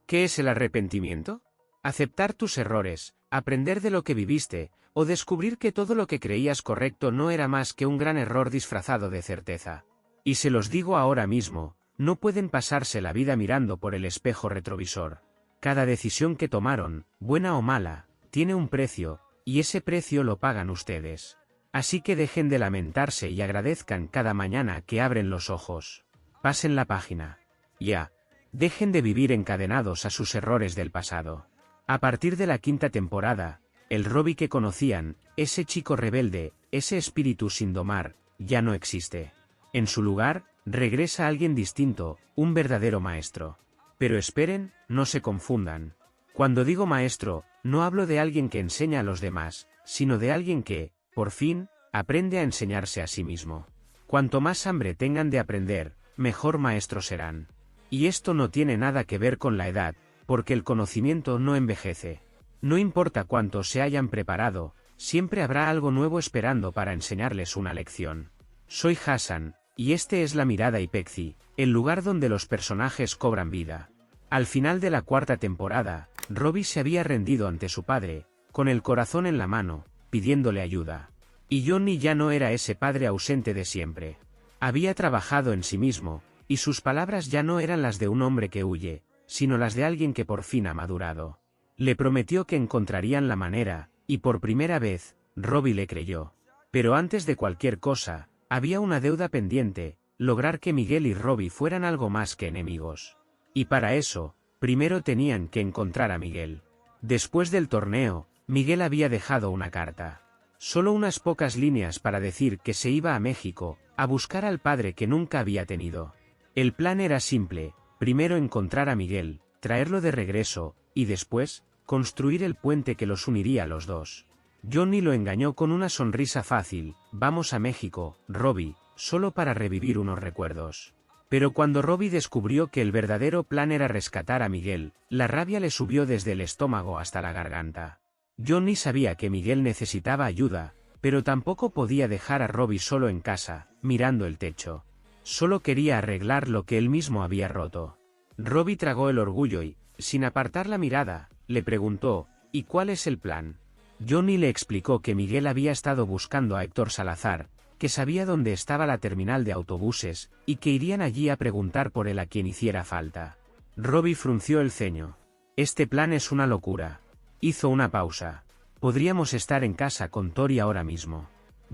¿Qué es el arrepentimiento? Aceptar tus errores, aprender de lo que viviste, o descubrir que todo lo que creías correcto no era más que un gran error disfrazado de certeza. Y se los digo ahora mismo, no pueden pasarse la vida mirando por el espejo retrovisor. Cada decisión que tomaron, buena o mala, tiene un precio, y ese precio lo pagan ustedes. Así que dejen de lamentarse y agradezcan cada mañana que abren los ojos. Pasen la página. Ya. Dejen de vivir encadenados a sus errores del pasado. A partir de la 5ª temporada, el Robbie que conocían, ese chico rebelde, ese espíritu sin domar, ya no existe. En su lugar, regresa alguien distinto, un verdadero maestro. Pero esperen, no se confundan. Cuando digo maestro, no hablo de alguien que enseña a los demás, sino de alguien que, por fin, aprende a enseñarse a sí mismo. Cuanto más hambre tengan de aprender, mejor maestros serán. Y esto no tiene nada que ver con la edad, porque el conocimiento no envejece. No importa cuánto se hayan preparado, siempre habrá algo nuevo esperando para enseñarles una lección. Soy Hassan, y este es La Mirada Ipekci, el lugar donde los personajes cobran vida. Al final de la 4ª temporada, Robbie se había rendido ante su padre, con el corazón en la mano, pidiéndole ayuda. Y Johnny ya no era ese padre ausente de siempre. Había trabajado en sí mismo, y sus palabras ya no eran las de un hombre que huye, sino las de alguien que por fin ha madurado. Le prometió que encontrarían la manera, y por primera vez, Robbie le creyó. Pero antes de cualquier cosa, había una deuda pendiente, lograr que Miguel y Robbie fueran algo más que enemigos. Y para eso, primero tenían que encontrar a Miguel. Después del torneo, Miguel había dejado una carta. Solo unas pocas líneas para decir que se iba a México, a buscar al padre que nunca había tenido. El plan era simple, primero encontrar a Miguel, traerlo de regreso, y después, construir el puente que los uniría a los dos. Johnny lo engañó con una sonrisa fácil: vamos a México, Robbie, solo para revivir unos recuerdos. Pero cuando Robbie descubrió que el verdadero plan era rescatar a Miguel, la rabia le subió desde el estómago hasta la garganta. Johnny sabía que Miguel necesitaba ayuda, pero tampoco podía dejar a Robbie solo en casa, mirando el techo. Solo quería arreglar lo que él mismo había roto. Robbie tragó el orgullo y, sin apartar la mirada, le preguntó: ¿y cuál es el plan? Johnny le explicó que Miguel había estado buscando a Héctor Salazar, que sabía dónde estaba la terminal de autobuses, y que irían allí a preguntar por él a quien hiciera falta. Robbie frunció el ceño. Este plan es una locura. Hizo una pausa. Podríamos estar en casa con Tori ahora mismo.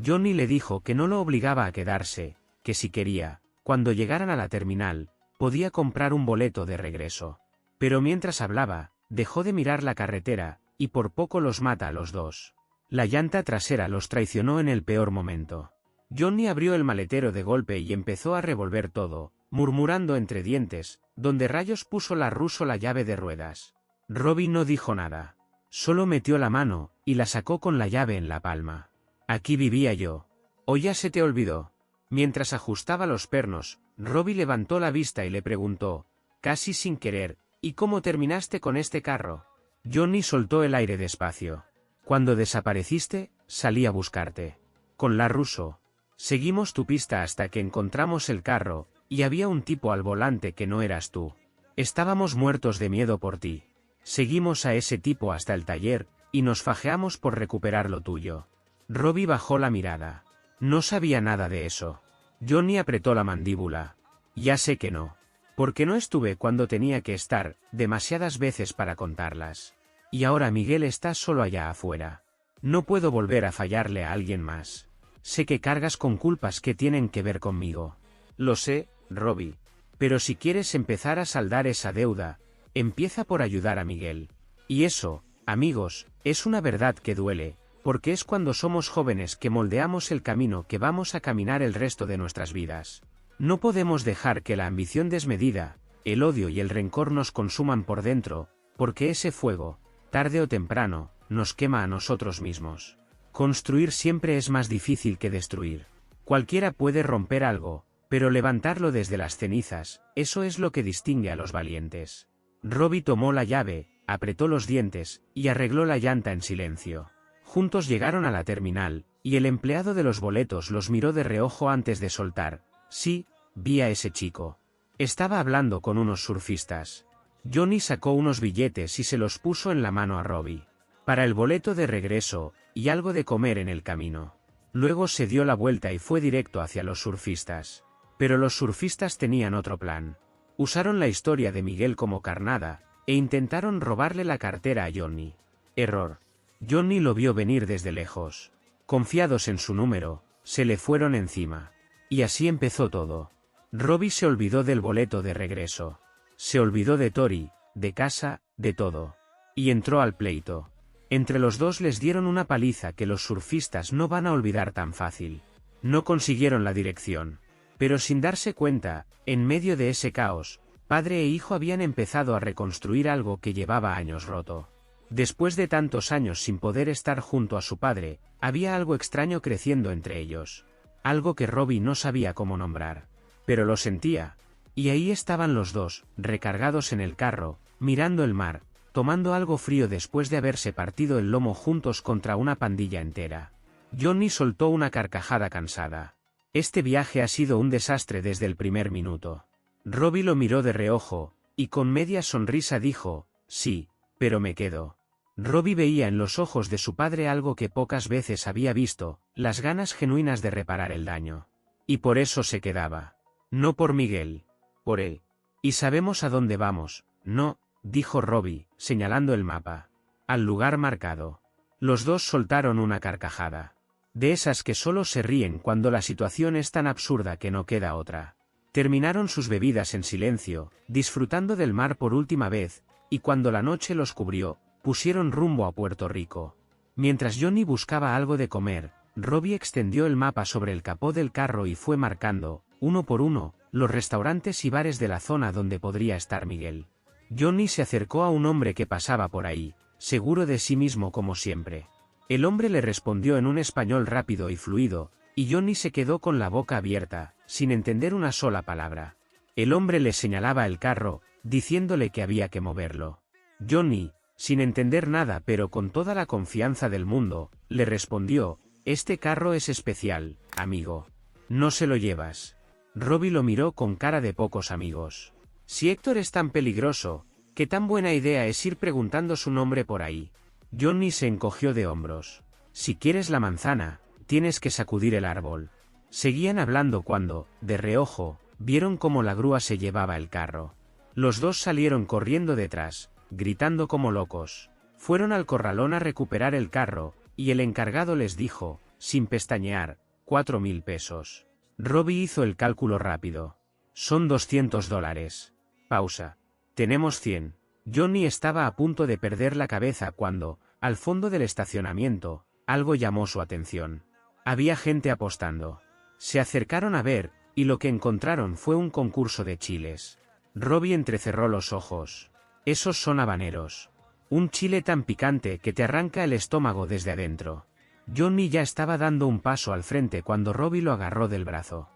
Johnny le dijo que no lo obligaba a quedarse, que si quería, cuando llegaran a la terminal, podía comprar un boleto de regreso. Pero mientras hablaba, dejó de mirar la carretera, y por poco los mata a los dos. La llanta trasera los traicionó en el peor momento. Johnny abrió el maletero de golpe y empezó a revolver todo, murmurando entre dientes: ¿dónde rayos puso la ruso la llave de ruedas? Robbie no dijo nada. Solo metió la mano, y la sacó con la llave en la palma. Aquí vivía yo. ¿O ya se te olvidó? Mientras ajustaba los pernos, Robbie levantó la vista y le preguntó, casi sin querer: ¿y cómo terminaste con este carro? Johnny soltó el aire despacio. Cuando desapareciste, salí a buscarte. Con la ruso. Seguimos tu pista hasta que encontramos el carro, y había un tipo al volante que no eras tú. Estábamos muertos de miedo por ti. Seguimos a ese tipo hasta el taller, y nos fajeamos por recuperar lo tuyo. Robbie bajó la mirada. No sabía nada de eso. Johnny apretó la mandíbula. Ya sé que no. Porque no estuve cuando tenía que estar, demasiadas veces para contarlas. Y ahora Miguel está solo allá afuera. No puedo volver a fallarle a alguien más. Sé que cargas con culpas que tienen que ver conmigo. Lo sé, Robbie. Pero si quieres empezar a saldar esa deuda, empieza por ayudar a Miguel. Y eso, amigos, es una verdad que duele, porque es cuando somos jóvenes que moldeamos el camino que vamos a caminar el resto de nuestras vidas. No podemos dejar que la ambición desmedida, el odio y el rencor nos consuman por dentro, porque ese fuego, tarde o temprano, nos quema a nosotros mismos. Construir siempre es más difícil que destruir. Cualquiera puede romper algo, pero levantarlo desde las cenizas, eso es lo que distingue a los valientes. Robbie tomó la llave, apretó los dientes, y arregló la llanta en silencio. Juntos llegaron a la terminal, y el empleado de los boletos los miró de reojo antes de soltar. Sí, vi a ese chico. Estaba hablando con unos surfistas. Johnny sacó unos billetes y se los puso en la mano a Robbie. Para el boleto de regreso, y algo de comer en el camino. Luego se dio la vuelta y fue directo hacia los surfistas. Pero los surfistas tenían otro plan. Usaron la historia de Miguel como carnada, e intentaron robarle la cartera a Johnny. Error. Johnny lo vio venir desde lejos. Confiados en su número, se le fueron encima. Y así empezó todo. Robbie se olvidó del boleto de regreso. Se olvidó de Tori, de casa, de todo. Y entró al pleito. Entre los dos les dieron una paliza que los surfistas no van a olvidar tan fácil. No consiguieron la dirección. Pero sin darse cuenta, en medio de ese caos, padre e hijo habían empezado a reconstruir algo que llevaba años roto. Después de tantos años sin poder estar junto a su padre, había algo extraño creciendo entre ellos. Algo que Robbie no sabía cómo nombrar. Pero lo sentía. Y ahí estaban los dos, recargados en el carro, mirando el mar, tomando algo frío después de haberse partido el lomo juntos contra una pandilla entera. Johnny soltó una carcajada cansada. Este viaje ha sido un desastre desde el primer minuto. Robbie lo miró de reojo, y con media sonrisa dijo, sí, pero me quedo. Robbie veía en los ojos de su padre algo que pocas veces había visto, las ganas genuinas de reparar el daño. Y por eso se quedaba. No por Miguel. Por él. Y sabemos a dónde vamos, ¿no? Dijo Robbie, señalando el mapa. Al lugar marcado. Los dos soltaron una carcajada. De esas que solo se ríen cuando la situación es tan absurda que no queda otra. Terminaron sus bebidas en silencio, disfrutando del mar por última vez, y cuando la noche los cubrió, pusieron rumbo a Puerto Rico. Mientras Johnny buscaba algo de comer, Robbie extendió el mapa sobre el capó del carro y fue marcando, uno por uno, los restaurantes y bares de la zona donde podría estar Miguel. Johnny se acercó a un hombre que pasaba por ahí, seguro de sí mismo como siempre. El hombre le respondió en un español rápido y fluido, y Johnny se quedó con la boca abierta, sin entender una sola palabra. El hombre le señalaba el carro, diciéndole que había que moverlo. Johnny, sin entender nada pero con toda la confianza del mundo, le respondió, «Este carro es especial, amigo. No se lo llevas». Robbie lo miró con cara de pocos amigos. Si Héctor es tan peligroso, ¿qué tan buena idea es ir preguntando su nombre por ahí? Johnny se encogió de hombros. Si quieres la manzana, tienes que sacudir el árbol. Seguían hablando cuando, de reojo, vieron cómo la grúa se llevaba el carro. Los dos salieron corriendo detrás, gritando como locos. Fueron al corralón a recuperar el carro, y el encargado les dijo, sin pestañear, 4.000 pesos. Robbie hizo el cálculo rápido. Son $200. Pausa. Tenemos 100. Johnny estaba a punto de perder la cabeza cuando, al fondo del estacionamiento, algo llamó su atención. Había gente apostando. Se acercaron a ver, y lo que encontraron fue un concurso de chiles. Robbie entrecerró los ojos. Esos son habaneros. Un chile tan picante que te arranca el estómago desde adentro. Johnny ya estaba dando un paso al frente cuando Robbie lo agarró del brazo.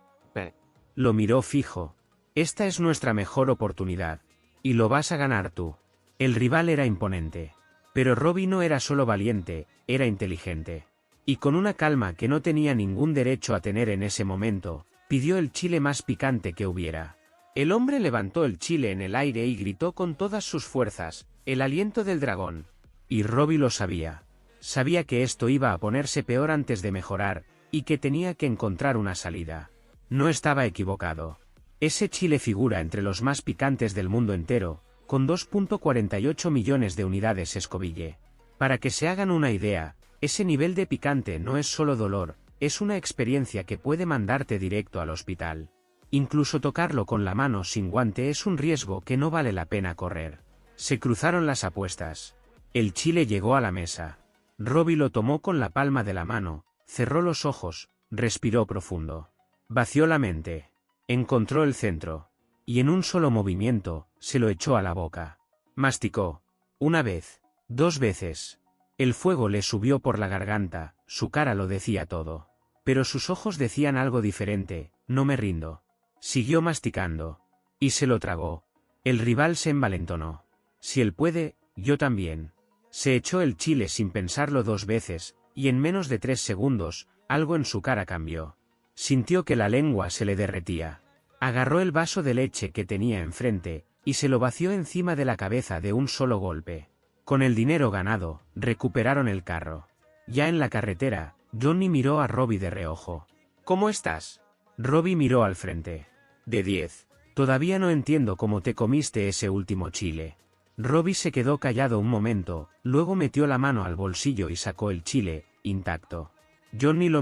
Lo miró fijo. Esta es nuestra mejor oportunidad. Y lo vas a ganar tú. El rival era imponente. Pero Robbie no era solo valiente, era inteligente. Y con una calma que no tenía ningún derecho a tener en ese momento, pidió el chile más picante que hubiera. El hombre levantó el chile en el aire y gritó con todas sus fuerzas, «El aliento del dragón». Y Robbie lo sabía. Sabía que esto iba a ponerse peor antes de mejorar, y que tenía que encontrar una salida. No estaba equivocado. Ese chile figura entre los más picantes del mundo entero, con 2.48 millones de unidades Scoville. Para que se hagan una idea, ese nivel de picante no es solo dolor, es una experiencia que puede mandarte directo al hospital. Incluso tocarlo con la mano sin guante es un riesgo que no vale la pena correr. Se cruzaron las apuestas. El chile llegó a la mesa. Robbie lo tomó con la palma de la mano, cerró los ojos, respiró profundo. Vació la mente. Encontró el centro. Y en un solo movimiento, se lo echó a la boca. Masticó. Una vez. 2 veces. El fuego le subió por la garganta, su cara lo decía todo. Pero sus ojos decían algo diferente, no me rindo. Siguió masticando. Y se lo tragó. El rival se envalentonó. Si él puede, yo también. Se echó el chile sin pensarlo 2 veces, y en menos de 3 segundos, algo en su cara cambió. Sintió que la lengua se le derretía. Agarró el vaso de leche que tenía enfrente, y se lo vació encima de la cabeza de un solo golpe. Con el dinero ganado, recuperaron el carro. Ya en la carretera, Johnny miró a Robbie de reojo. ¿Cómo estás? Robbie miró al frente. De 10. Todavía no entiendo cómo te comiste ese último chile. Robbie se quedó callado un momento, luego metió la mano al bolsillo y sacó el chile, intacto. Johnny lo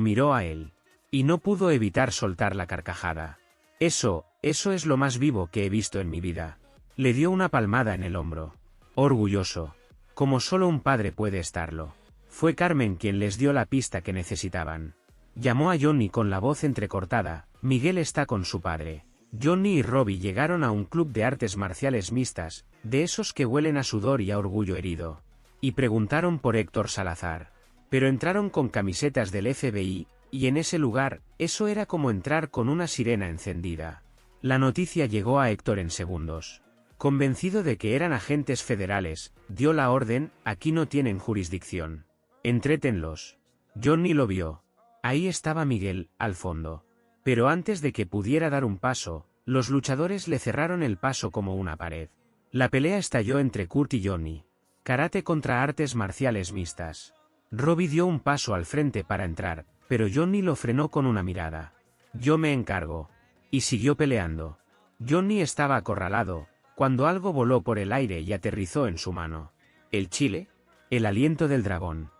miró a él. Y no pudo evitar soltar la carcajada. Eso es lo más vivo que he visto en mi vida. Le dio una palmada en el hombro. Orgulloso. Como solo un padre puede estarlo. Fue Carmen quien les dio la pista que necesitaban. Llamó a Johnny con la voz entrecortada. Miguel está con su padre. Johnny y Robbie llegaron a un club de artes marciales mixtas, de esos que huelen a sudor y a orgullo herido. Y preguntaron por Héctor Salazar. Pero entraron con camisetas del FBI, y en ese lugar, eso era como entrar con una sirena encendida. La noticia llegó a Héctor en segundos. Convencido de que eran agentes federales, dio la orden: aquí no tienen jurisdicción. Entrétenlos. Johnny lo vio. Ahí estaba Miguel, al fondo. Pero antes de que pudiera dar un paso, los luchadores le cerraron el paso como una pared. La pelea estalló entre Kurt y Johnny. Karate contra artes marciales mixtas. Robbie dio un paso al frente para entrar, pero Johnny lo frenó con una mirada. Yo me encargo. Y siguió peleando. Johnny estaba acorralado, cuando algo voló por el aire y aterrizó en su mano. ¿El chile? El aliento del dragón.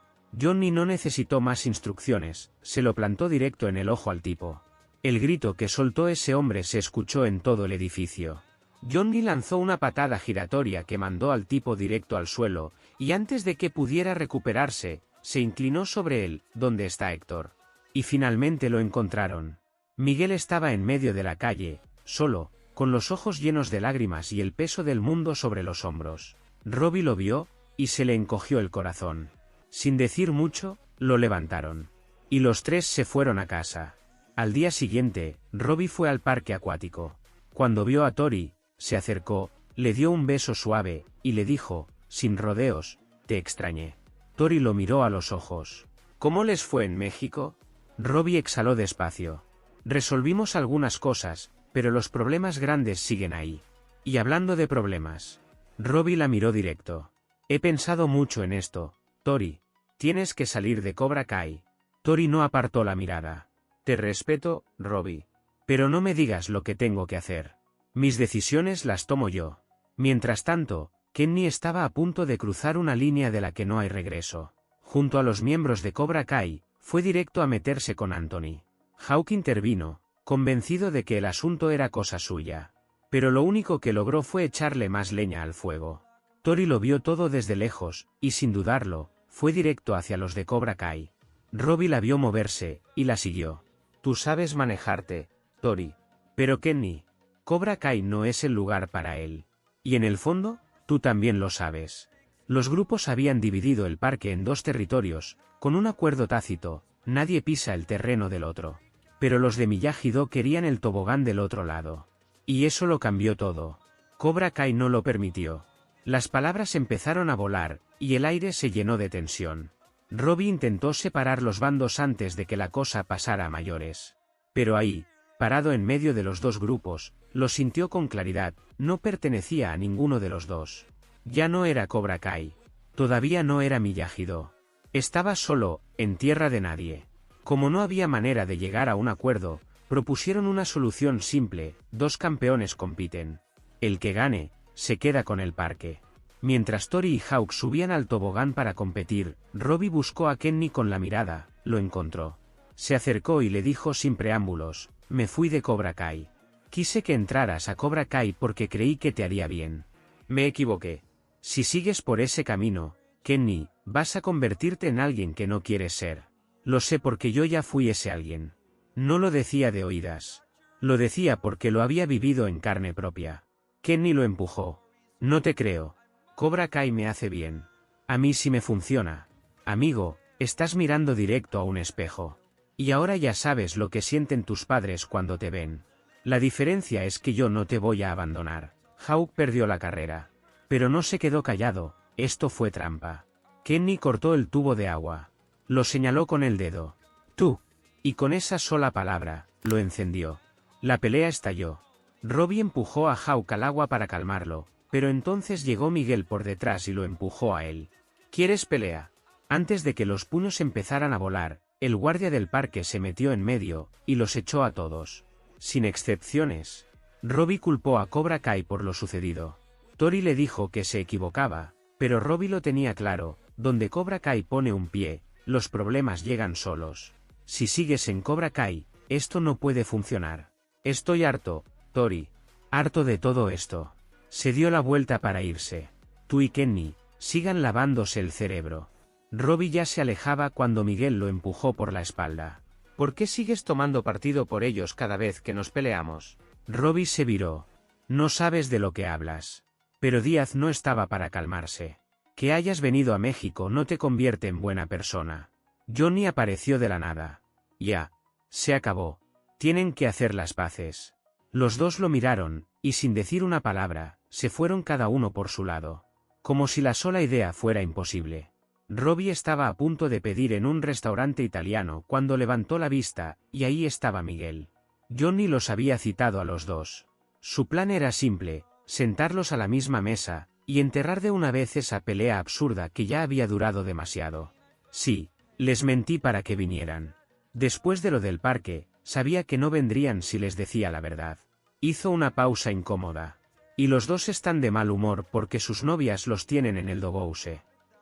Johnny no necesitó más instrucciones, se lo plantó directo en el ojo al tipo. El grito que soltó ese hombre se escuchó en todo el edificio. Johnny lanzó una patada giratoria que mandó al tipo directo al suelo, y antes de que pudiera recuperarse, se inclinó sobre él, donde está Héctor. Y finalmente lo encontraron. Miguel estaba en medio de la calle, solo, con los ojos llenos de lágrimas y el peso del mundo sobre los hombros. Robbie lo vio, y se le encogió el corazón. Sin decir mucho, lo levantaron. Y los tres se fueron a casa. Al día siguiente, Robbie fue al parque acuático. Cuando vio a Tori, se acercó, le dio un beso suave, y le dijo, sin rodeos: te extrañé. Tori lo miró a los ojos. ¿Cómo les fue en México? Robbie exhaló despacio. Resolvimos algunas cosas, pero los problemas grandes siguen ahí. Y hablando de problemas. Robbie la miró directo. He pensado mucho en esto, Tori. Tienes que salir de Cobra Kai. Tori no apartó la mirada. Te respeto, Robbie. Pero no me digas lo que tengo que hacer. Mis decisiones las tomo yo. Mientras tanto, Kenny estaba a punto de cruzar una línea de la que no hay regreso. Junto a los miembros de Cobra Kai, fue directo a meterse con Anthony. Hawk intervino, convencido de que el asunto era cosa suya. Pero lo único que logró fue echarle más leña al fuego. Tori lo vio todo desde lejos, y sin dudarlo, fue directo hacia los de Cobra Kai. Robbie la vio moverse, y la siguió. Tú sabes manejarte, Tori. Pero Kenny, Cobra Kai no es el lugar para él. Y en el fondo, tú también lo sabes. Los grupos habían dividido el parque en dos territorios, con un acuerdo tácito: nadie pisa el terreno del otro. Pero los de Miyagi-Do querían el tobogán del otro lado. Y eso lo cambió todo. Cobra Kai no lo permitió. Las palabras empezaron a volar, y el aire se llenó de tensión. Robbie intentó separar los bandos antes de que la cosa pasara a mayores. Pero ahí, parado en medio de los dos grupos, lo sintió con claridad: no pertenecía a ninguno de los dos. Ya no era Cobra Kai. Todavía no era Miyagi-Do. Estaba solo, en tierra de nadie. Como no había manera de llegar a un acuerdo, propusieron una solución simple: dos campeones compiten. El que gane, se queda con el parque. Mientras Tori y Hawk subían al tobogán para competir, Robbie buscó a Kenny con la mirada, lo encontró. Se acercó y le dijo sin preámbulos: me fui de Cobra Kai. Quise que entraras a Cobra Kai porque creí que te haría bien. Me equivoqué. Si sigues por ese camino, Kenny, vas a convertirte en alguien que no quieres ser. Lo sé porque yo ya fui ese alguien. No lo decía de oídas. Lo decía porque lo había vivido en carne propia. Kenny lo empujó. No te creo. Cobra Kai me hace bien. A mí sí me funciona. Amigo, estás mirando directo a un espejo. Y ahora ya sabes lo que sienten tus padres cuando te ven. La diferencia es que yo no te voy a abandonar. Hawk perdió la carrera. Pero no se quedó callado, esto fue trampa. Kenny cortó el tubo de agua. Lo señaló con el dedo. Tú. Y con esa sola palabra, lo encendió. La pelea estalló. Robbie empujó a Hawk al agua para calmarlo, pero entonces llegó Miguel por detrás y lo empujó a él. ¿Quieres pelea? Antes de que los puños empezaran a volar, el guardia del parque se metió en medio, y los echó a todos. Sin excepciones. Robbie culpó a Cobra Kai por lo sucedido. Tori le dijo que se equivocaba, pero Robbie lo tenía claro: donde Cobra Kai pone un pie, los problemas llegan solos. Si sigues en Cobra Kai, esto no puede funcionar. Estoy harto, Tori. Harto de todo esto. Se dio la vuelta para irse. Tú y Kenny, sigan lavándose el cerebro. Robbie ya se alejaba cuando Miguel lo empujó por la espalda. ¿Por qué sigues tomando partido por ellos cada vez que nos peleamos? Robbie se viró. No sabes de lo que hablas. Pero Díaz no estaba para calmarse. Que hayas venido a México no te convierte en buena persona. Johnny apareció de la nada. Ya. Se acabó. Tienen que hacer las paces. Los dos lo miraron, y sin decir una palabra, se fueron cada uno por su lado. Como si la sola idea fuera imposible. Robbie estaba a punto de pedir en un restaurante italiano cuando levantó la vista, y ahí estaba Miguel. Johnny los había citado a los dos. Su plan era simple: sentarlos a la misma mesa, y enterrar de una vez esa pelea absurda que ya había durado demasiado. Sí, les mentí para que vinieran. Después de lo del parque, sabía que no vendrían si les decía la verdad. Hizo una pausa incómoda. Y los dos están de mal humor porque sus novias los tienen en el doghouse.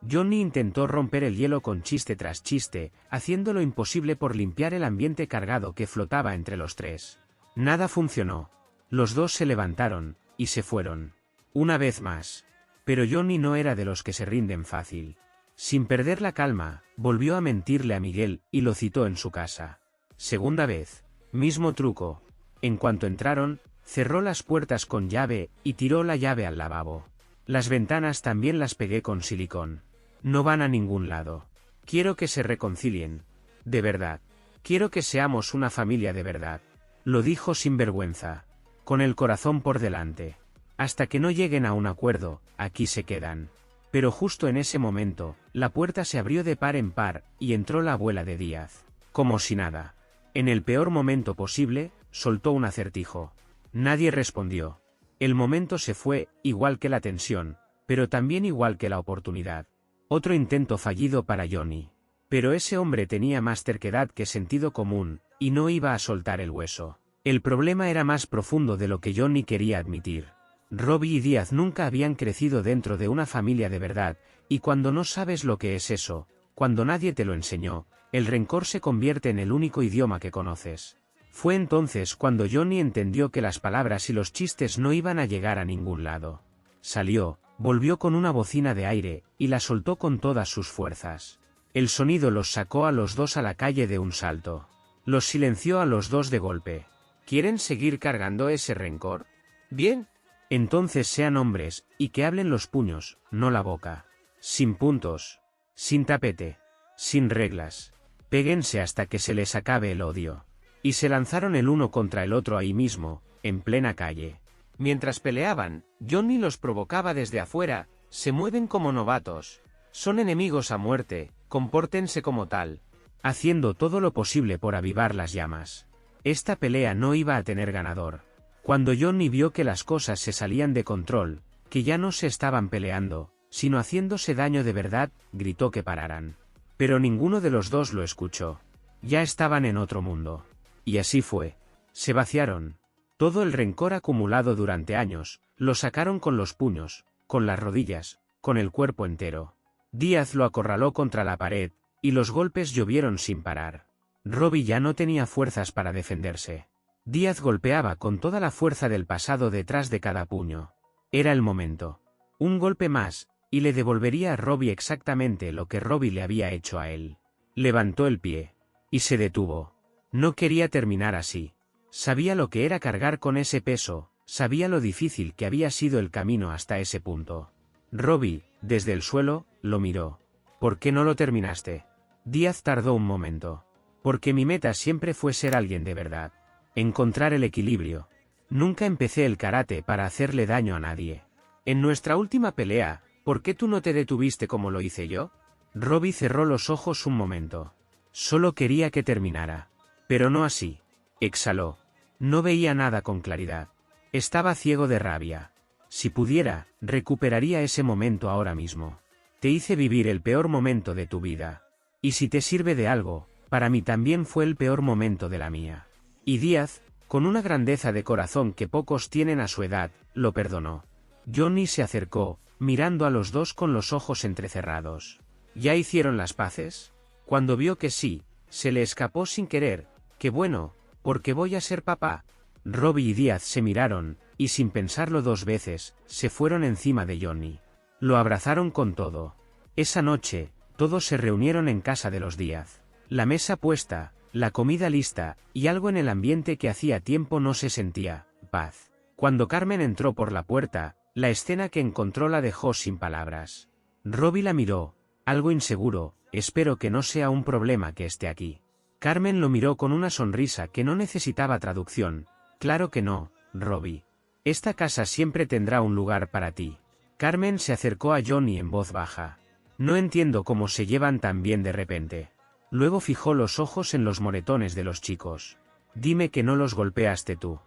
Johnny intentó romper el hielo con chiste tras chiste, haciendo lo imposible por limpiar el ambiente cargado que flotaba entre los tres. Nada funcionó. Los dos se levantaron, y se fueron. Una vez más. Pero Johnny no era de los que se rinden fácil. Sin perder la calma, volvió a mentirle a Miguel y lo citó en su casa. Segunda vez. Mismo truco. En cuanto entraron, cerró las puertas con llave y tiró la llave al lavabo. Las ventanas también las pegué con silicón. No van a ningún lado. Quiero que se reconcilien. De verdad. Quiero que seamos una familia de verdad. Lo dijo sin vergüenza. Con el corazón por delante. Hasta que no lleguen a un acuerdo, aquí se quedan. Pero justo en ese momento, la puerta se abrió de par en par, y entró la abuela de Díaz. Como si nada. En el peor momento posible, soltó un acertijo. Nadie respondió. El momento se fue, igual que la tensión, pero también igual que la oportunidad. Otro intento fallido para Johnny. Pero ese hombre tenía más terquedad que sentido común, y no iba a soltar el hueso. El problema era más profundo de lo que Johnny quería admitir. Robbie y Díaz nunca habían crecido dentro de una familia de verdad, y cuando no sabes lo que es eso, cuando nadie te lo enseñó, el rencor se convierte en el único idioma que conoces. Fue entonces cuando Johnny entendió que las palabras y los chistes no iban a llegar a ningún lado. Salió, volvió con una bocina de aire, y la soltó con todas sus fuerzas. El sonido los sacó a los dos a la calle de un salto. Los silenció a los dos de golpe. ¿Quieren seguir cargando ese rencor? Bien. Entonces sean hombres, y que hablen los puños, no la boca. Sin puntos. Sin tapete. Sin reglas. Péguense hasta que se les acabe el odio. Y se lanzaron el uno contra el otro ahí mismo, en plena calle. Mientras peleaban, Johnny los provocaba desde afuera: se mueven como novatos. Son enemigos a muerte, compórtense como tal. Haciendo todo lo posible por avivar las llamas. Esta pelea no iba a tener ganador. Cuando Johnny vio que las cosas se salían de control, que ya no se estaban peleando, sino haciéndose daño de verdad, gritó que pararan. Pero ninguno de los dos lo escuchó. Ya estaban en otro mundo. Y así fue. Se vaciaron. Todo el rencor acumulado durante años, lo sacaron con los puños, con las rodillas, con el cuerpo entero. Díaz lo acorraló contra la pared, y los golpes llovieron sin parar. Robbie ya no tenía fuerzas para defenderse. Díaz golpeaba con toda la fuerza del pasado detrás de cada puño. Era el momento. Un golpe más, y le devolvería a Robbie exactamente lo que Robbie le había hecho a él. Levantó el pie. Y se detuvo. No quería terminar así. Sabía lo que era cargar con ese peso, sabía lo difícil que había sido el camino hasta ese punto. Robbie, desde el suelo, lo miró. ¿Por qué no lo terminaste? Díaz tardó un momento. Porque mi meta siempre fue ser alguien de verdad. Encontrar el equilibrio. Nunca empecé el karate para hacerle daño a nadie. En nuestra última pelea, ¿por qué tú no te detuviste como lo hice yo? Robbie cerró los ojos un momento. Solo quería que terminara. Pero no así. Exhaló. No veía nada con claridad. Estaba ciego de rabia. Si pudiera, recuperaría ese momento ahora mismo. Te hice vivir el peor momento de tu vida. Y si te sirve de algo, para mí también fue el peor momento de la mía. Y Díaz, con una grandeza de corazón que pocos tienen a su edad, lo perdonó. Johnny se acercó, mirando a los dos con los ojos entrecerrados. ¿Ya hicieron las paces? Cuando vio que sí, se le escapó sin querer. Qué bueno, porque voy a ser papá. Robbie y Díaz se miraron, y sin pensarlo dos veces, se fueron encima de Johnny. Lo abrazaron con todo. Esa noche, todos se reunieron en casa de los Díaz. La mesa puesta, la comida lista, y algo en el ambiente que hacía tiempo no se sentía, paz. Cuando Carmen entró por la puerta, la escena que encontró la dejó sin palabras. Robbie la miró, algo inseguro, espero que no sea un problema que esté aquí. Carmen lo miró con una sonrisa que no necesitaba traducción. Claro que no, Robbie. Esta casa siempre tendrá un lugar para ti. Carmen se acercó a Johnny en voz baja. No entiendo cómo se llevan tan bien de repente. Luego fijó los ojos en los moretones de los chicos. Dime que no los golpeaste tú.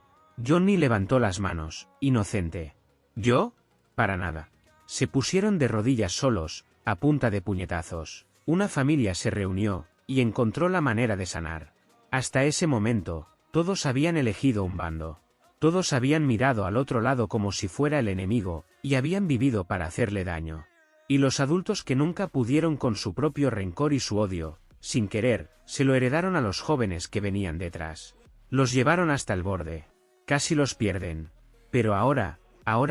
Johnny levantó las manos, inocente. ¿Yo? Para nada. Se pusieron de rodillas solos, a punta de puñetazos. Una familia se reunió, y encontró la manera de sanar. Hasta ese momento, todos habían elegido un bando. Todos habían mirado al otro lado como si fuera el enemigo, y habían vivido para hacerle daño. Y los adultos que nunca pudieron con su propio rencor y su odio, sin querer, se lo heredaron a los jóvenes que venían detrás. Los llevaron hasta el borde. Casi los pierden. Pero ahora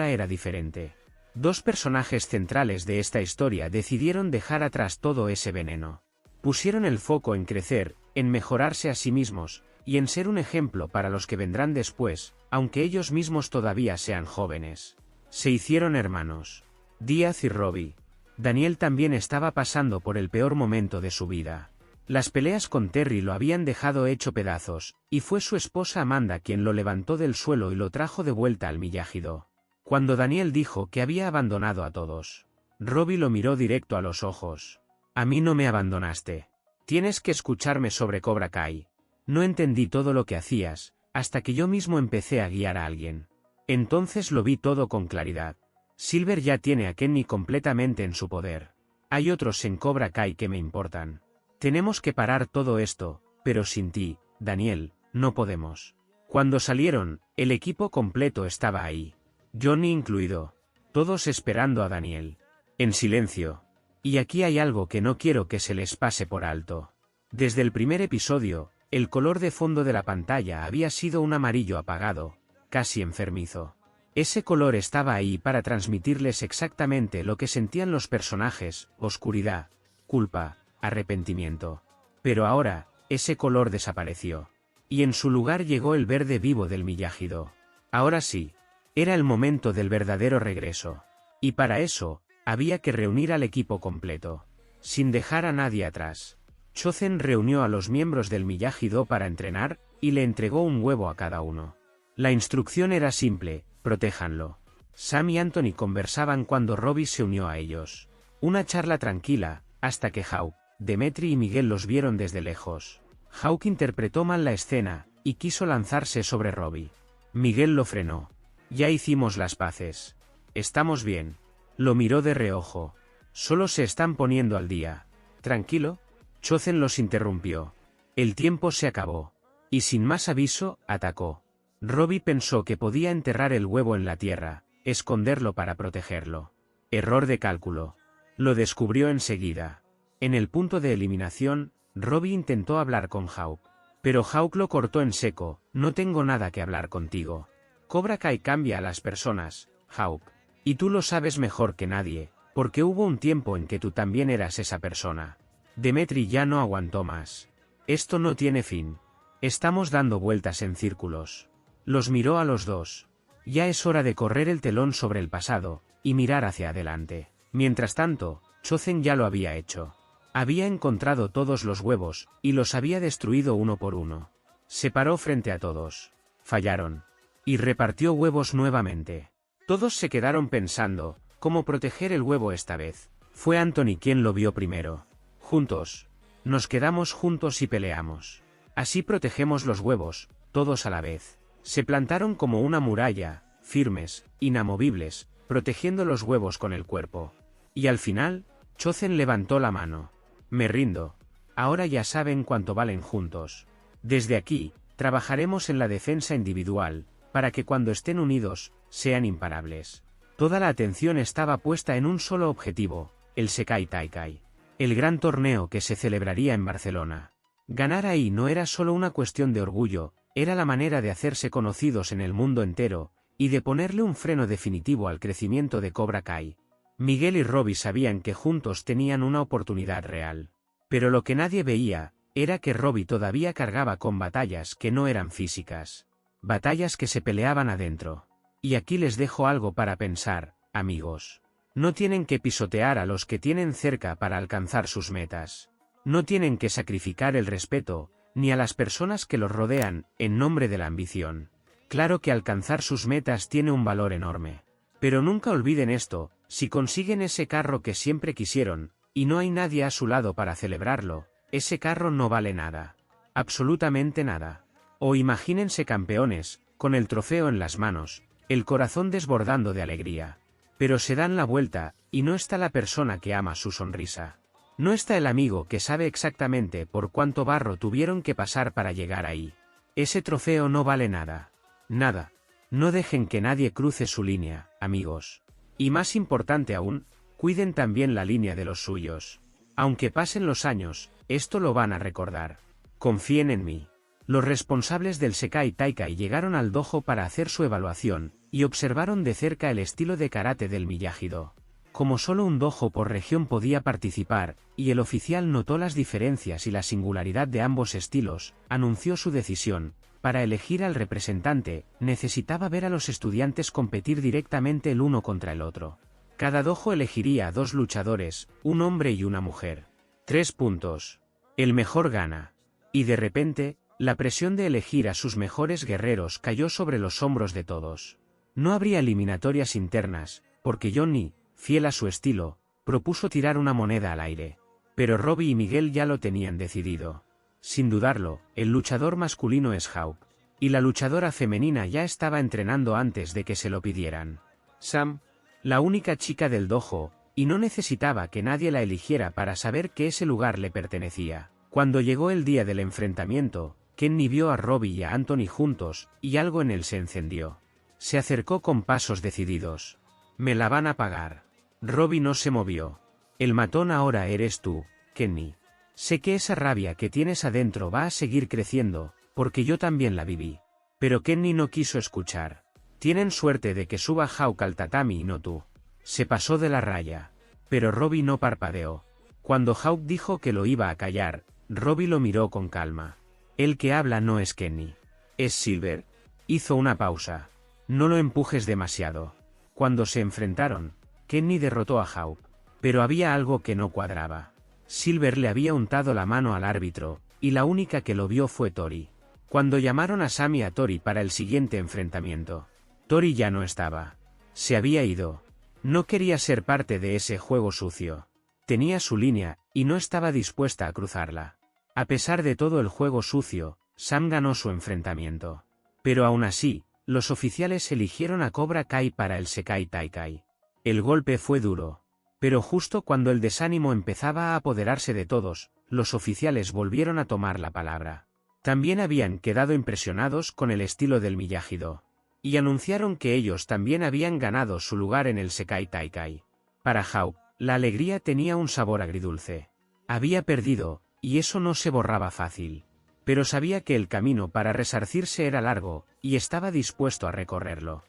era diferente. Dos personajes centrales de esta historia decidieron dejar atrás todo ese veneno. Pusieron el foco en crecer, en mejorarse a sí mismos, y en ser un ejemplo para los que vendrán después, aunque ellos mismos todavía sean jóvenes. Se hicieron hermanos. Díaz y Robbie. Daniel también estaba pasando por el peor momento de su vida. Las peleas con Terry lo habían dejado hecho pedazos, y fue su esposa Amanda quien lo levantó del suelo y lo trajo de vuelta al millágido. Cuando Daniel dijo que había abandonado a todos, Robbie lo miró directo a los ojos. A mí no me abandonaste. Tienes que escucharme sobre Cobra Kai. No entendí todo lo que hacías, hasta que yo mismo empecé a guiar a alguien. Entonces lo vi todo con claridad. Silver ya tiene a Kenny completamente en su poder. Hay otros en Cobra Kai que me importan. Tenemos que parar todo esto, pero sin ti, Daniel, no podemos. Cuando salieron, el equipo completo estaba ahí. Johnny incluido. Todos esperando a Daniel. En silencio. Y aquí hay algo que no quiero que se les pase por alto. Desde el primer episodio, el color de fondo de la pantalla había sido un amarillo apagado, casi enfermizo. Ese color estaba ahí para transmitirles exactamente lo que sentían los personajes: oscuridad, culpa, arrepentimiento. Pero ahora, ese color desapareció. Y en su lugar llegó el verde vivo del Miyagi-Do. Ahora sí, era el momento del verdadero regreso. Y para eso, había que reunir al equipo completo. Sin dejar a nadie atrás. Chozen reunió a los miembros del Miyagi-Do para entrenar, y le entregó un huevo a cada uno. La instrucción era simple: protéjanlo. Sam y Anthony conversaban cuando Robbie se unió a ellos. Una charla tranquila, hasta que Hawk, Demetri y Miguel los vieron desde lejos. Hawk interpretó mal la escena, y quiso lanzarse sobre Robbie. Miguel lo frenó. Ya hicimos las paces. Estamos bien. Lo miró de reojo. Solo se están poniendo al día. Tranquilo. Chozen los interrumpió. El tiempo se acabó. Y sin más aviso, atacó. Robbie pensó que podía enterrar el huevo en la tierra, esconderlo para protegerlo. Error de cálculo. Lo descubrió enseguida. En el punto de eliminación, Robbie intentó hablar con Hawk. Pero Hawk lo cortó en seco: no tengo nada que hablar contigo. Cobra Kai cambia a las personas, Hawk. Y tú lo sabes mejor que nadie, porque hubo un tiempo en que tú también eras esa persona. Demetri ya no aguantó más. Esto no tiene fin. Estamos dando vueltas en círculos. Los miró a los dos. Ya es hora de correr el telón sobre el pasado, y mirar hacia adelante. Mientras tanto, Chozen ya lo había hecho. Había encontrado todos los huevos, y los había destruido uno por uno. Se paró frente a todos. Fallaron. Y repartió huevos nuevamente. Todos se quedaron pensando, ¿cómo proteger el huevo esta vez? Fue Anthony quien lo vio primero. Juntos. Nos quedamos juntos y peleamos. Así protegemos los huevos, todos a la vez. Se plantaron como una muralla, firmes, inamovibles, protegiendo los huevos con el cuerpo. Y al final, Chozen levantó la mano. Me rindo. Ahora ya saben cuánto valen juntos. Desde aquí, trabajaremos en la defensa individual, para que cuando estén unidos, sean imparables. Toda la atención estaba puesta en un solo objetivo, el Sekai Taikai. El gran torneo que se celebraría en Barcelona. Ganar ahí no era solo una cuestión de orgullo, era la manera de hacerse conocidos en el mundo entero, y de ponerle un freno definitivo al crecimiento de Cobra Kai. Miguel y Robbie sabían que juntos tenían una oportunidad real. Pero lo que nadie veía, era que Robbie todavía cargaba con batallas que no eran físicas. Batallas que se peleaban adentro. Y aquí les dejo algo para pensar, amigos. No tienen que pisotear a los que tienen cerca para alcanzar sus metas. No tienen que sacrificar el respeto, ni a las personas que los rodean, en nombre de la ambición. Claro que alcanzar sus metas tiene un valor enorme. Pero nunca olviden esto, si consiguen ese carro que siempre quisieron, y no hay nadie a su lado para celebrarlo, ese carro no vale nada. Absolutamente nada. O imagínense campeones, con el trofeo en las manos, el corazón desbordando de alegría. Pero se dan la vuelta, y no está la persona que ama su sonrisa. No está el amigo que sabe exactamente por cuánto barro tuvieron que pasar para llegar ahí. Ese trofeo no vale nada. Nada. No dejen que nadie cruce su línea, amigos. Y más importante aún, cuiden también la línea de los suyos. Aunque pasen los años, esto lo van a recordar. Confíen en mí. Los responsables del Sekai Taikai llegaron al dojo para hacer su evaluación, y observaron de cerca el estilo de karate del Miyagi-Do. Como solo un dojo por región podía participar, y el oficial notó las diferencias y la singularidad de ambos estilos, anunció su decisión. Para elegir al representante, necesitaba ver a los estudiantes competir directamente el uno contra el otro. Cada dojo elegiría a 2 luchadores, un hombre y una mujer. 3 puntos. El mejor gana. Y de repente, la presión de elegir a sus mejores guerreros cayó sobre los hombros de todos. No habría eliminatorias internas, porque Johnny, fiel a su estilo, propuso tirar una moneda al aire. Pero Robbie y Miguel ya lo tenían decidido. Sin dudarlo, el luchador masculino es Hawk. Y la luchadora femenina ya estaba entrenando antes de que se lo pidieran. Sam, la única chica del dojo, y no necesitaba que nadie la eligiera para saber que ese lugar le pertenecía. Cuando llegó el día del enfrentamiento, Kenny vio a Robbie y a Anthony juntos, y algo en él se encendió. Se acercó con pasos decididos. Me la van a pagar. Robbie no se movió. El matón ahora eres tú, Kenny. Sé que esa rabia que tienes adentro va a seguir creciendo, porque yo también la viví. Pero Kenny no quiso escuchar. Tienen suerte de que suba Hawk al tatami y no tú. Se pasó de la raya. Pero Robbie no parpadeó. Cuando Hawk dijo que lo iba a callar, Robbie lo miró con calma. El que habla no es Kenny. Es Silver. Hizo una pausa. No lo empujes demasiado. Cuando se enfrentaron, Kenny derrotó a Hawk. Pero había algo que no cuadraba. Silver le había untado la mano al árbitro, y la única que lo vio fue Tori. Cuando llamaron a Sam y a Tori para el siguiente enfrentamiento, Tori ya no estaba. Se había ido. No quería ser parte de ese juego sucio. Tenía su línea, y no estaba dispuesta a cruzarla. A pesar de todo el juego sucio, Sam ganó su enfrentamiento. Pero aún así, los oficiales eligieron a Cobra Kai para el Sekai Taikai. El golpe fue duro. Pero justo cuando el desánimo empezaba a apoderarse de todos, los oficiales volvieron a tomar la palabra. También habían quedado impresionados con el estilo del Miyagi-Do. Y anunciaron que ellos también habían ganado su lugar en el Sekai Taikai. Para Hawk, la alegría tenía un sabor agridulce. Había perdido, y eso no se borraba fácil. Pero sabía que el camino para resarcirse era largo, y estaba dispuesto a recorrerlo.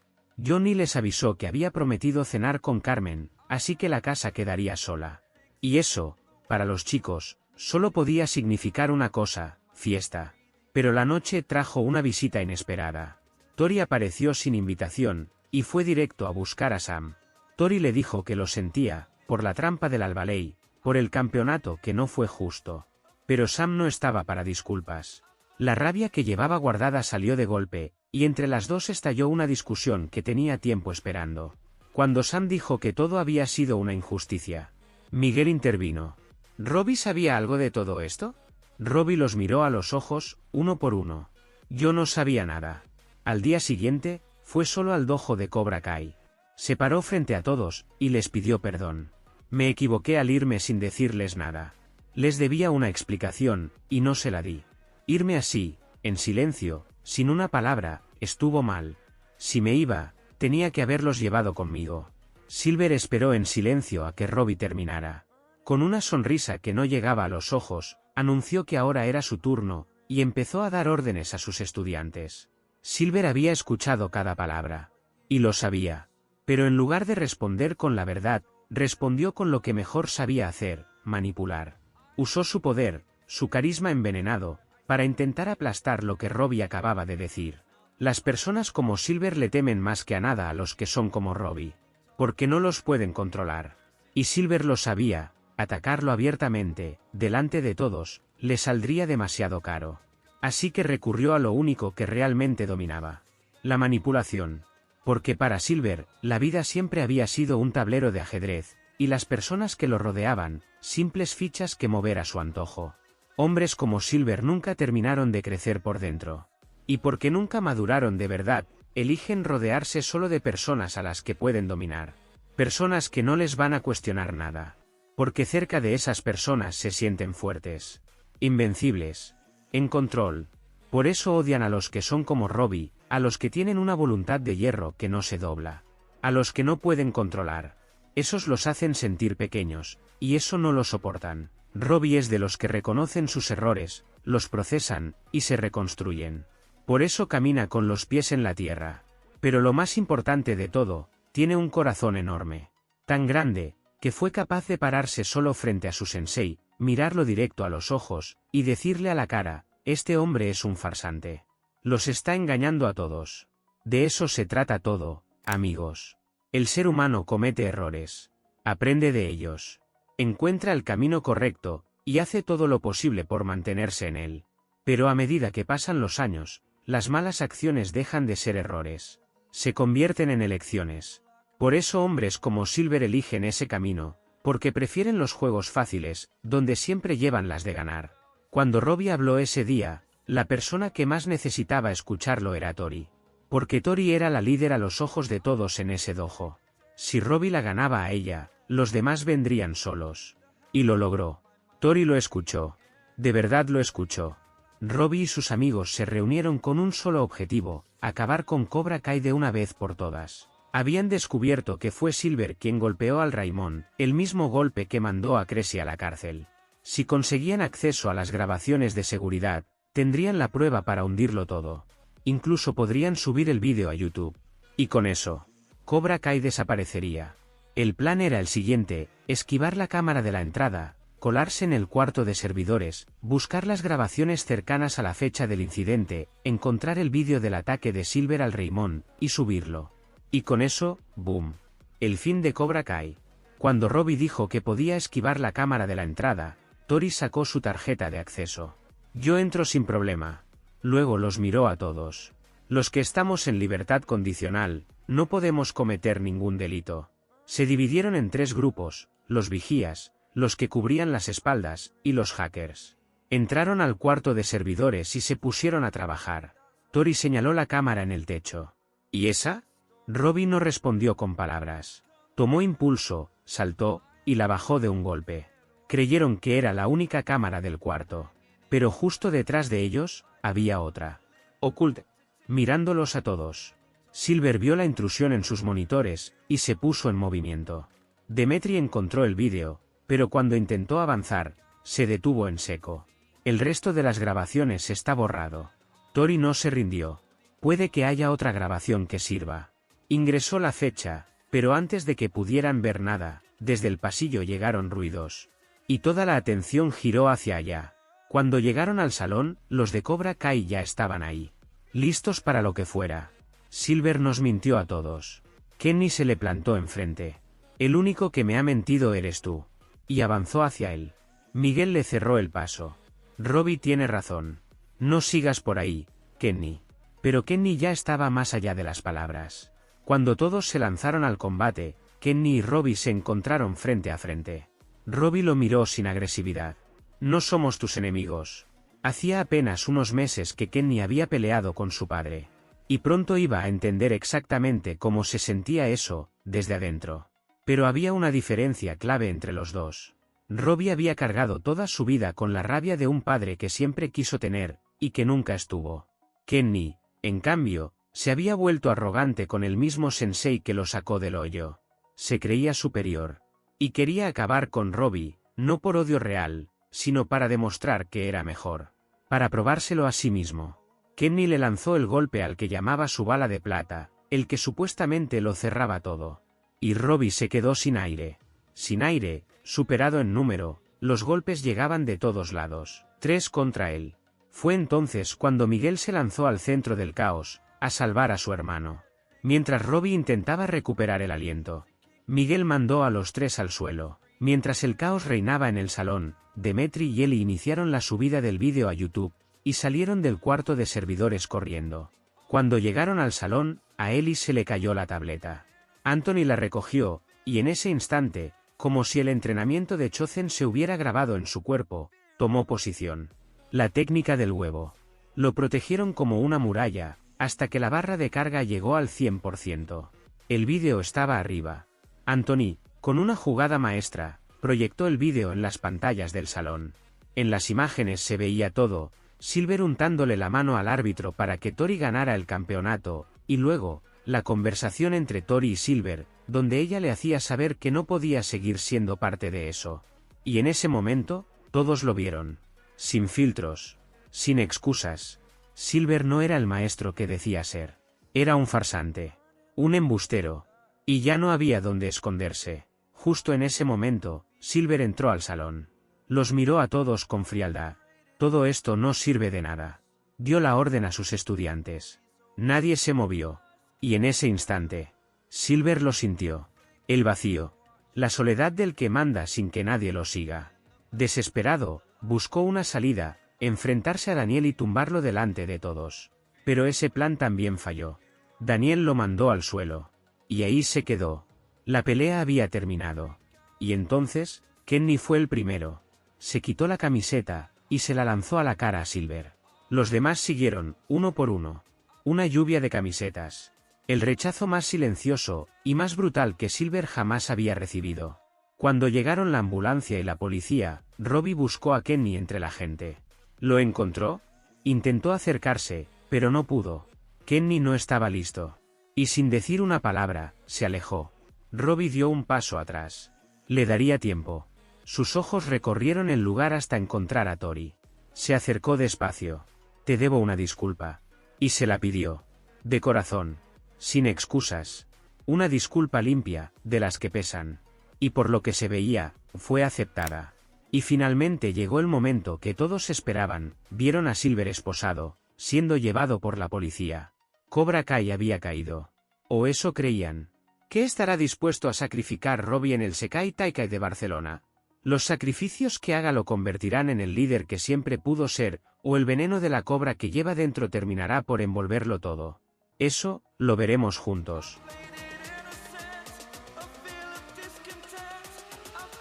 Johnny les avisó que había prometido cenar con Carmen, así que la casa quedaría sola. Y eso, para los chicos, solo podía significar una cosa, fiesta. Pero la noche trajo una visita inesperada. Tori apareció sin invitación, y fue directo a buscar a Sam. Tori le dijo que lo sentía, por la trampa del Albaley, por el campeonato que no fue justo. Pero Sam no estaba para disculpas. La rabia que llevaba guardada salió de golpe, y entre las dos estalló una discusión que tenía tiempo esperando. Cuando Sam dijo que todo había sido una injusticia, Miguel intervino. ¿Robbie sabía algo de todo esto? Robbie los miró a los ojos, uno por uno. Yo no sabía nada. Al día siguiente, Fue solo al dojo de Cobra Kai. Se paró frente a todos, y les pidió perdón. Me equivoqué al irme sin decirles nada. Les debía una explicación, y no se la di. Irme así, en silencio, sin una palabra, estuvo mal. Si me iba, tenía que haberlos llevado conmigo. Silver esperó en silencio a que Robbie terminara. Con una sonrisa que no llegaba a los ojos, anunció que ahora era su turno, y empezó a dar órdenes a sus estudiantes. Silver había escuchado cada palabra. Y lo sabía. Pero en lugar de responder con la verdad, respondió con lo que mejor sabía hacer, manipular. Usó su poder, su carisma envenenado, para intentar aplastar lo que Robbie acababa de decir. Las personas como Silver le temen más que a nada a los que son como Robbie. Porque no los pueden controlar. Y Silver lo sabía, atacarlo abiertamente, delante de todos, le saldría demasiado caro. Así que recurrió a lo único que realmente dominaba. La manipulación. Porque para Silver, la vida siempre había sido un tablero de ajedrez, y las personas que lo rodeaban, simples fichas que mover a su antojo. Hombres como Silver nunca terminaron de crecer por dentro. Y porque nunca maduraron de verdad, eligen rodearse solo de personas a las que pueden dominar. Personas que no les van a cuestionar nada. Porque cerca de esas personas se sienten fuertes. Invencibles. En control. Por eso odian a los que son como Robbie, a los que tienen una voluntad de hierro que no se dobla. A los que no pueden controlar. Esos los hacen sentir pequeños, y eso no lo soportan. Robbie es de los que reconocen sus errores, los procesan, y se reconstruyen. Por eso camina con los pies en la tierra. Pero lo más importante de todo, tiene un corazón enorme. Tan grande, que fue capaz de pararse solo frente a su sensei, mirarlo directo a los ojos, y decirle a la cara, este hombre es un farsante. Los está engañando a todos. De eso se trata todo, amigos. El ser humano comete errores. Aprende de ellos. Encuentra el camino correcto, y hace todo lo posible por mantenerse en él. Pero a medida que pasan los años, las malas acciones dejan de ser errores. Se convierten en elecciones. Por eso hombres como Silver eligen ese camino, porque prefieren los juegos fáciles, donde siempre llevan las de ganar. Cuando Robbie habló ese día, la persona que más necesitaba escucharlo era Tori. Porque Tori era la líder a los ojos de todos en ese dojo. Si Robbie la ganaba a ella, los demás vendrían solos. Y lo logró. Tori lo escuchó. De verdad lo escuchó. Robbie y sus amigos se reunieron con un solo objetivo, acabar con Cobra Kai de una vez por todas. Habían descubierto que fue Silver quien golpeó al Raimón, el mismo golpe que mandó a Cressy a la cárcel. Si conseguían acceso a las grabaciones de seguridad, tendrían la prueba para hundirlo todo. Incluso podrían subir el vídeo a YouTube. Y con eso, Cobra Kai desaparecería. El plan era el siguiente: esquivar la cámara de la entrada, colarse en el cuarto de servidores, buscar las grabaciones cercanas a la fecha del incidente, encontrar el vídeo del ataque de Silver al Raimón, y subirlo. Y con eso, boom. El fin de Cobra Kai. Cuando Robbie dijo que podía esquivar la cámara de la entrada, Tori sacó su tarjeta de acceso. Yo entro sin problema. Luego los miró a todos. Los que estamos en libertad condicional, no podemos cometer ningún delito. Se dividieron en 3 grupos, los vigías, los que cubrían las espaldas, y los hackers. Entraron al cuarto de servidores y se pusieron a trabajar. Tori señaló la cámara en el techo. ¿Y esa? Robbie no respondió con palabras. Tomó impulso, saltó, y la bajó de un golpe. Creyeron que era la única cámara del cuarto. Pero justo detrás de ellos, había otra. Oculta. Mirándolos a todos. Silver vio la intrusión en sus monitores, y se puso en movimiento. Demetri encontró el vídeo, pero cuando intentó avanzar, se detuvo en seco. El resto de las grabaciones está borrado. Tori no se rindió. Puede que haya otra grabación que sirva. Ingresó la fecha, pero antes de que pudieran ver nada, desde el pasillo llegaron ruidos. Y toda la atención giró hacia allá. Cuando llegaron al salón, los de Cobra Kai ya estaban ahí. Listos para lo que fuera. Silver nos mintió a todos. Kenny se le plantó enfrente. El único que me ha mentido eres tú. Y avanzó hacia él. Miguel le cerró el paso. Robbie tiene razón. No sigas por ahí, Kenny. Pero Kenny ya estaba más allá de las palabras. Cuando todos se lanzaron al combate, Kenny y Robbie se encontraron frente a frente. Robbie lo miró sin agresividad. No somos tus enemigos. Hacía apenas unos meses que Kenny había peleado con su padre. Y pronto iba a entender exactamente cómo se sentía eso, desde adentro. Pero había una diferencia clave entre los dos. Robbie había cargado toda su vida con la rabia de un padre que siempre quiso tener, y que nunca estuvo. Kenny, en cambio, se había vuelto arrogante con el mismo sensei que lo sacó del hoyo. Se creía superior. Y quería acabar con Robbie, no por odio real, sino para demostrar que era mejor. Para probárselo a sí mismo. Kenny le lanzó el golpe al que llamaba su bala de plata, el que supuestamente lo cerraba todo. Y Robbie se quedó sin aire. Sin aire, superado en número, los golpes llegaban de todos lados. 3 contra él. Fue entonces cuando Miguel se lanzó al centro del caos, a salvar a su hermano. Mientras Robbie intentaba recuperar el aliento, Miguel mandó a los 3 al suelo. Mientras el caos reinaba en el salón, Demetri y Eli iniciaron la subida del vídeo a YouTube, y salieron del cuarto de servidores corriendo. Cuando llegaron al salón, a Eli se le cayó la tableta. Anthony la recogió, y en ese instante, como si el entrenamiento de Chozen se hubiera grabado en su cuerpo, tomó posición. La técnica del huevo. Lo protegieron como una muralla, hasta que la barra de carga llegó al 100%. El vídeo estaba arriba. Anthony, con una jugada maestra, proyectó el vídeo en las pantallas del salón. En las imágenes se veía todo, Silver untándole la mano al árbitro para que Tori ganara el campeonato, y luego, la conversación entre Tori y Silver, donde ella le hacía saber que no podía seguir siendo parte de eso. Y en ese momento, todos lo vieron. Sin filtros. Sin excusas. Silver no era el maestro que decía ser. Era un farsante. Un embustero. Y ya no había dónde esconderse. Justo en ese momento, Silver entró al salón. Los miró a todos con frialdad. Todo esto no sirve de nada. Dio la orden a sus estudiantes. Nadie se movió. Y en ese instante, Silver lo sintió. El vacío. La soledad del que manda sin que nadie lo siga. Desesperado, buscó una salida, enfrentarse a Daniel y tumbarlo delante de todos. Pero ese plan también falló. Daniel lo mandó al suelo. Y ahí se quedó. La pelea había terminado. Y entonces, Kenny fue el primero. Se quitó la camiseta, y se la lanzó a la cara a Silver. Los demás siguieron, uno por uno. Una lluvia de camisetas. El rechazo más silencioso, y más brutal que Silver jamás había recibido. Cuando llegaron la ambulancia y la policía, Robbie buscó a Kenny entre la gente. ¿Lo encontró? Intentó acercarse, pero no pudo. Kenny no estaba listo. Y sin decir una palabra, se alejó. Robbie dio un paso atrás. Le daría tiempo. Sus ojos recorrieron el lugar hasta encontrar a Tori. Se acercó despacio. «Te debo una disculpa». Y se la pidió. De corazón. Sin excusas. Una disculpa limpia, de las que pesan. Y por lo que se veía, fue aceptada. Y finalmente llegó el momento que todos esperaban, vieron a Silver esposado, siendo llevado por la policía. Cobra Kai había caído. O eso creían. ¿Qué estará dispuesto a sacrificar Robbie en el Sekai Taikai de Barcelona? Los sacrificios que haga lo convertirán en el líder que siempre pudo ser, o el veneno de la cobra que lleva dentro terminará por envolverlo todo. Eso, lo veremos juntos.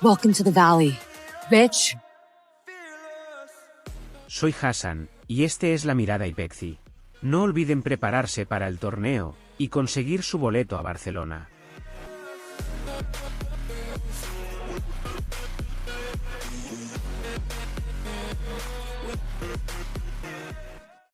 Welcome to the valley, bitch. Soy Hassan, y este es La Mirada Ipexi. No olviden prepararse para el torneo, y conseguir su boleto a Barcelona.